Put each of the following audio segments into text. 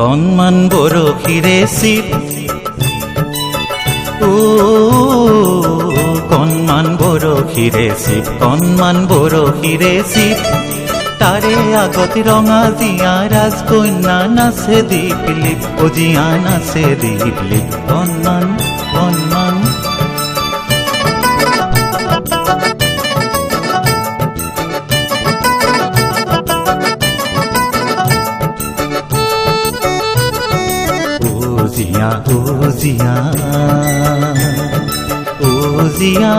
কণমান বৰশীৰে চিপ কণমান বৰশীৰে চিপ কণমান বৰশীৰে চিপ তাৰে আগত ৰঙা জীয়া ৰাজকন্যা নাচে দীপলিপ জীয়া নাচে দীপলিপ কণমান কণমান জিয়া জিয়া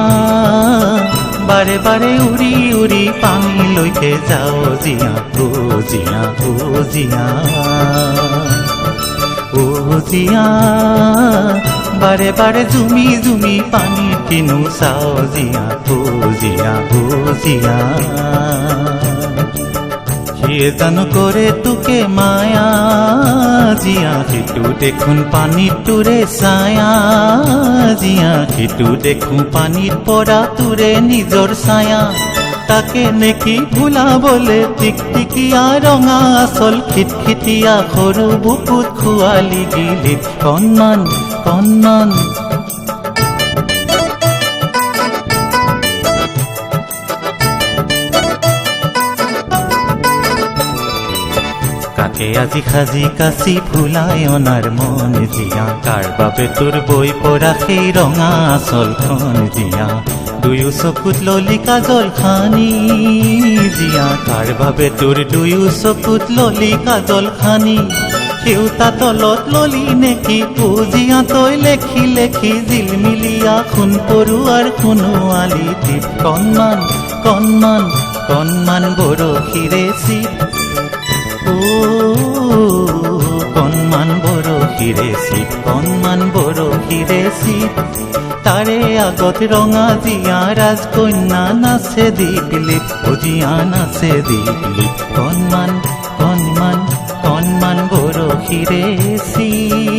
বাৰে বাৰে উৰি উৰি পানীলৈকে যাওঁ জিয়া জিয়া জিয়া বাৰে বাৰে জুমি জুমি পানী কিনো চাওঁ জিয়া জিয়া সিয়ে জানো কৰে তোকে মায়া জিয়া সিটো দেখোন পানীত তোৰে ছায়া জিয়া সিটো দেখোঁ পানীত পৰা তোৰে নিজৰ ছায়া তাকে নেকি ভুলাবলে টিকটিকিয়া ৰঙা আচল খিটখিটিয়া সৰু বুকুত খোৱালি গিলিত কণমান কণমান কাকে আজি সাজি কাচি ফুলাই অনাৰ মন জিয়া কাৰ বাবে তোৰ বৈ পৰা সেই ৰঙা আচলখন জিয়া দুয়ো চকুত ললি কাজল খানি জিয়া কাৰ বাবে তোৰ দুয়ো চকুত ললি কাজল খানি সেউতা তলত ললি নেকি জিয়া তই লেখি লেখি জিলমিলিয়া সোণ পৰুৱাৰ সোণোৱালি টিপ কণমান কণমান কণমান বৰশীৰে চিপ কণমান বৰশীৰে চিপ কণমান বৰশীৰে চিপ তাৰে আগত ৰঙা জীয়া ৰাজকন্যা নাচে দীপলিপ জীয়া নাচে দীপলিপ কণমান কণমান কণমান বৰশীৰে চিপ